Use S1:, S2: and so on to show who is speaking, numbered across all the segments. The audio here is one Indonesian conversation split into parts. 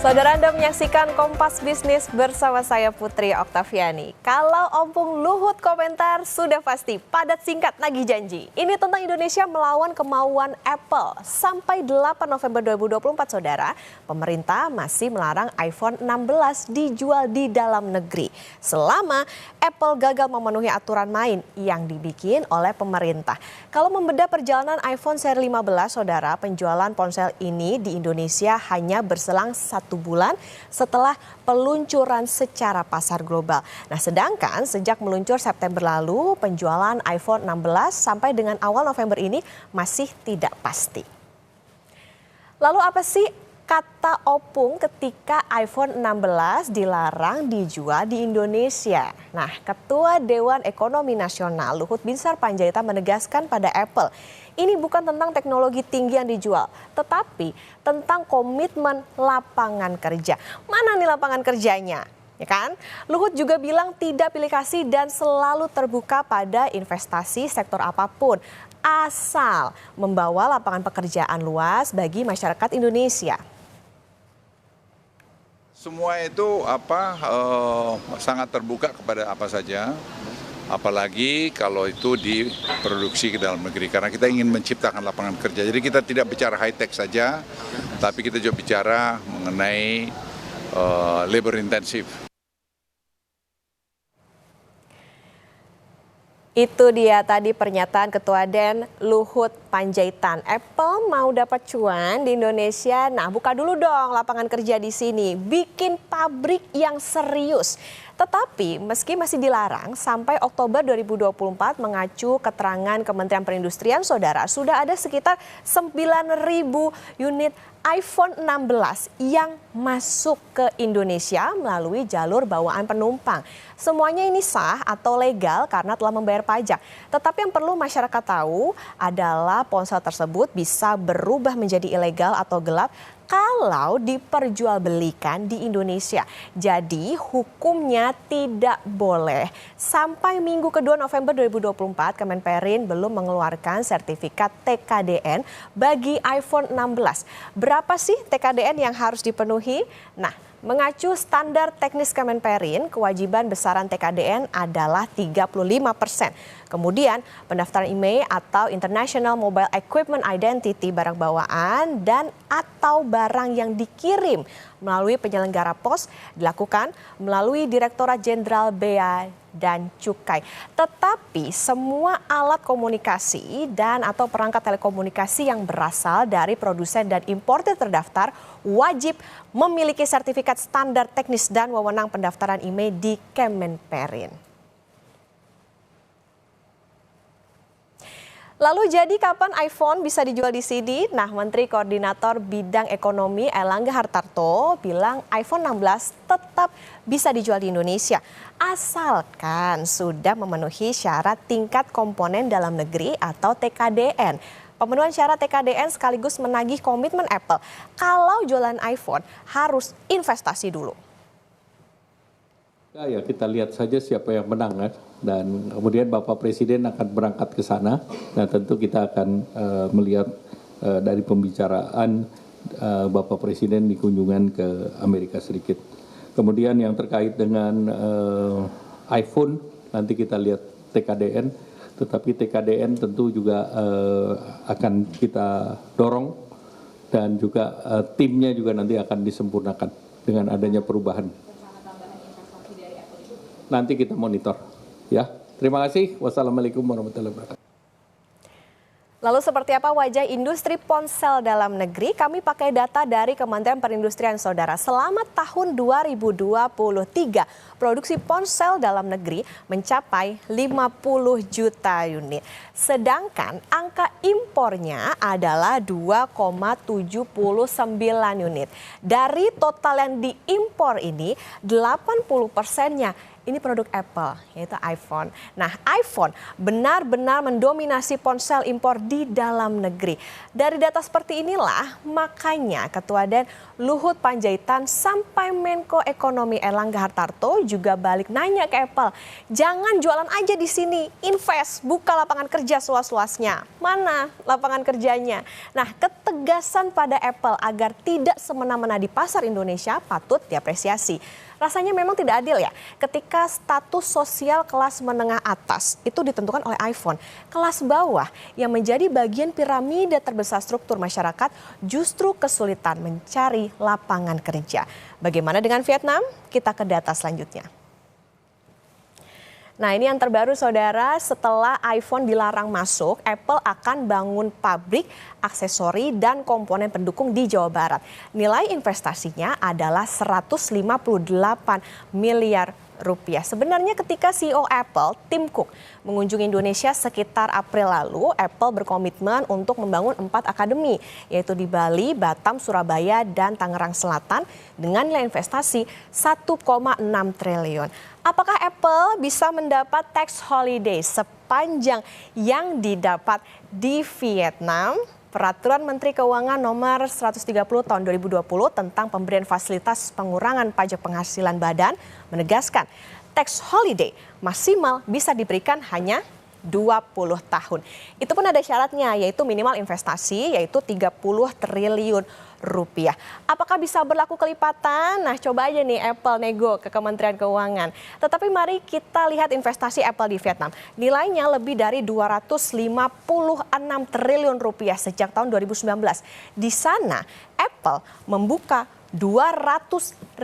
S1: Saudara, Anda menyaksikan Kompas Bisnis bersama saya Putri Oktaviani. Kalau Opung Luhut komentar sudah pasti padat singkat nagih janji. Ini tentang Indonesia melawan kemauan Apple. Sampai 8 November 2024, saudara, pemerintah masih melarang iPhone 16 dijual di dalam negeri. Selama Apple gagal memenuhi aturan main yang dibikin oleh pemerintah. Kalau membedah perjalanan iPhone seri 15, saudara, penjualan ponsel ini di Indonesia hanya berselang 1 bulan setelah peluncuran secara pasar global. Nah, sedangkan sejak meluncur September lalu, penjualan iPhone 16 sampai dengan awal November ini masih tidak pasti. Lalu apa sih kata Opung ketika iPhone 16 dilarang dijual di Indonesia? Nah, Ketua Dewan Ekonomi Nasional Luhut Binsar Panjaitan menegaskan pada Apple, ini bukan tentang teknologi tinggi yang dijual, tetapi tentang komitmen lapangan kerja. Mana nih lapangan kerjanya? Ya kan? Luhut juga bilang tidak pilih kasih dan selalu terbuka pada investasi sektor apapun, asal membawa lapangan pekerjaan luas bagi masyarakat Indonesia.
S2: Semua itu sangat terbuka kepada apa saja. Apalagi kalau itu diproduksi ke dalam negeri, karena kita ingin menciptakan lapangan kerja. Jadi kita tidak bicara high-tech saja, tapi kita juga bicara mengenai labor intensif.
S1: Itu dia tadi pernyataan Ketua DEN Luhut Panjaitan. Apple mau dapat cuan di Indonesia, nah buka dulu dong lapangan kerja di sini, bikin pabrik yang serius. Tetapi meski masih dilarang, sampai Oktober 2024 mengacu keterangan Kementerian Perindustrian, saudara, sudah ada sekitar 9.000 unit iPhone 16 yang masuk ke Indonesia melalui jalur bawaan penumpang. Semuanya ini sah atau legal karena telah membayar pajak. Tetapi yang perlu masyarakat tahu adalah ponsel tersebut bisa berubah menjadi ilegal atau gelap kalau diperjualbelikan di Indonesia. Jadi hukumnya tidak boleh. Sampai Minggu kedua November 2024, Kemenperin belum mengeluarkan sertifikat TKDN bagi iPhone 16. Berapa sih TKDN yang harus dipenuhi? Nah, mengacu standar teknis Kemenperin, kewajiban besaran TKDN adalah 35%. Kemudian pendaftaran IMEI atau International Mobile Equipment Identity barang bawaan dan atau barang yang dikirim melalui penyelenggara pos dilakukan melalui Direktorat Jenderal Bea dan Cukai. Tetapi semua alat komunikasi dan atau perangkat telekomunikasi yang berasal dari produsen dan importer terdaftar wajib memiliki sertifikat standar teknis dan wewenang pendaftaran IMEI di Kemenperin. Lalu jadi kapan iPhone bisa dijual di sini? Nah, Menteri Koordinator Bidang Ekonomi Airlangga Hartarto bilang iPhone 16 tetap bisa dijual di Indonesia. Asalkan sudah memenuhi syarat tingkat komponen dalam negeri atau TKDN. Pemenuhan syarat TKDN sekaligus menagih komitmen Apple. Kalau jualan iPhone harus investasi dulu.
S3: Ya, kita lihat saja siapa yang menang kan. Dan kemudian Bapak Presiden akan berangkat ke sana. Nah, tentu kita akan melihat dari pembicaraan Bapak Presiden di kunjungan ke Amerika Serikat. Kemudian yang terkait dengan iPhone, nanti kita lihat TKDN. Tetapi TKDN tentu juga akan kita dorong dan juga timnya juga nanti akan disempurnakan dengan adanya perubahan. Nanti kita monitor, ya. Terima kasih. Wassalamualaikum warahmatullahi wabarakatuh.
S1: Lalu seperti apa wajah industri ponsel dalam negeri? Kami pakai data dari Kementerian Perindustrian, saudara. Selama tahun 2023, produksi ponsel dalam negeri mencapai 50 juta unit. Sedangkan angka impornya adalah 2,79 unit. Dari total yang diimpor ini, 80%-nya Ini produk Apple, yaitu iPhone. Nah, iPhone benar-benar mendominasi ponsel impor di dalam negeri. Dari data seperti inilah, makanya Ketua DEN Luhut Panjaitan sampai Menko Ekonomi Erlangga Hartarto juga balik nanya ke Apple, jangan jualan aja di sini, invest, buka lapangan kerja seluas-luasnya. Mana lapangan kerjanya? Nah, ketegasan pada Apple agar tidak semena-mena di pasar Indonesia patut diapresiasi. Rasanya memang tidak adil ya, ketika status sosial kelas menengah atas itu ditentukan oleh iPhone. Kelas bawah yang menjadi bagian piramida terbesar struktur masyarakat justru kesulitan mencari lapangan kerja. Bagaimana dengan Vietnam? Kita ke data selanjutnya. Nah, ini yang terbaru saudara, setelah iPhone dilarang masuk, Apple akan bangun pabrik, aksesori, dan komponen pendukung di Jawa Barat. Nilai investasinya adalah 158 miliar rupiah. Sebenarnya ketika CEO Apple, Tim Cook, mengunjungi Indonesia sekitar April lalu, Apple berkomitmen untuk membangun 4 akademi, yaitu di Bali, Batam, Surabaya, dan Tangerang Selatan dengan nilai investasi 1,6 triliun. Apakah Apple bisa mendapat tax holiday sepanjang yang didapat di Vietnam? Peraturan Menteri Keuangan nomor 130 tahun 2020 tentang pemberian fasilitas pengurangan pajak penghasilan badan menegaskan tax holiday maksimal bisa diberikan hanya 20 tahun. Itu pun ada syaratnya, yaitu minimal investasi yaitu 30 triliun rupiah. Apakah bisa berlaku kelipatan? Nah, coba aja nih Apple nego ke Kementerian Keuangan. Tetapi mari kita lihat investasi Apple di Vietnam. Nilainya lebih dari 256 triliun rupiah sejak tahun 2019. Di sana Apple membuka 200.000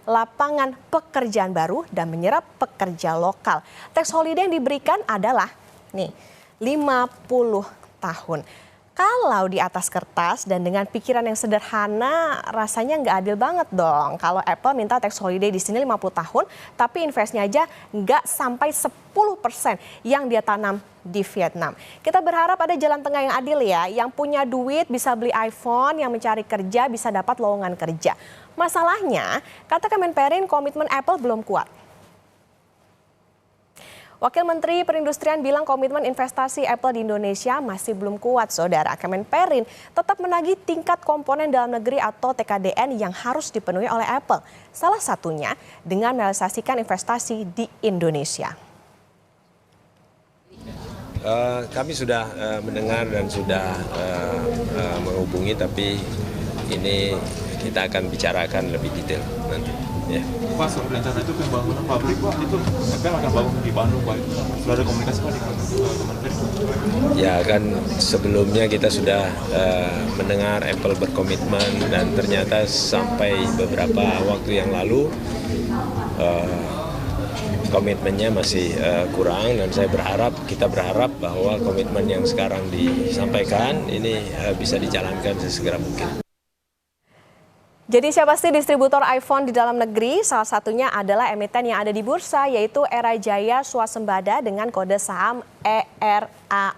S1: lapangan pekerjaan baru dan menyerap pekerja lokal. Tax holiday yang diberikan adalah nih 50 tahun. Kalau di atas kertas dan dengan pikiran yang sederhana rasanya nggak adil banget dong. Kalau Apple minta tax holiday di sini 50 tahun tapi investnya aja nggak sampai 10% yang dia tanam di Vietnam. Kita berharap ada jalan tengah yang adil ya. Yang punya duit bisa beli iPhone, yang mencari kerja bisa dapat lowongan kerja. Masalahnya, kata Kemenperin, komitmen Apple belum kuat. Wakil Menteri Perindustrian bilang komitmen investasi Apple di Indonesia masih belum kuat, saudara. Kemenperin tetap menagih tingkat komponen dalam negeri atau TKDN yang harus dipenuhi oleh Apple. Salah satunya dengan merealisasikan investasi di Indonesia.
S4: Kami sudah mendengar dan sudah menghubungi, tapi ini kita akan bicarakan lebih detail nanti. Ya.
S5: Pak, soal rencana itu pembangunan pabrik, Pak, itu Apple akan bangun di Bandung, Pak. Sudah ada komunikasi, Pak, dengan Kementerian?
S4: Ya, kan sebelumnya kita sudah mendengar Apple berkomitmen dan ternyata sampai beberapa waktu yang lalu komitmennya masih kurang, dan kita berharap bahwa komitmen yang sekarang disampaikan ini bisa dijalankan sesegera mungkin.
S1: Jadi siapa sih distributor iPhone di dalam negeri? Salah satunya adalah emiten yang ada di bursa, yaitu Era Jaya Swasembada dengan kode saham ERAA.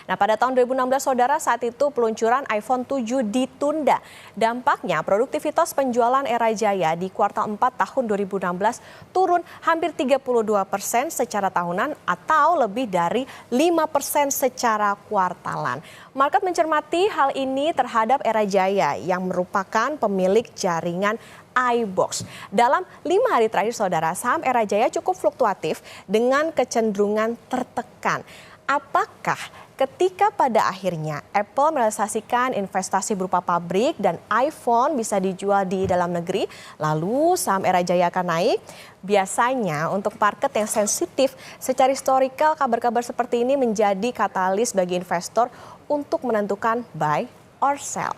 S1: Nah, pada tahun 2016 saudara, saat itu peluncuran iPhone 7 ditunda. Dampaknya produktivitas penjualan Era Jaya di kuartal 4 tahun 2016 turun hampir 32% secara tahunan atau lebih dari 5% secara kuartalan. Market mencermati hal ini terhadap Era Jaya yang merupakan pemilik jaringan iBox. Dalam 5 hari terakhir saudara, saham Era Jaya cukup fluktuatif dengan kecenderungan tertekan. Apakah ketika pada akhirnya Apple merealisasikan investasi berupa pabrik dan iPhone bisa dijual di dalam negeri, lalu saham Era Jaya akan naik? Biasanya untuk market yang sensitif secara historikal, kabar-kabar seperti ini menjadi katalis bagi investor untuk menentukan buy or sell.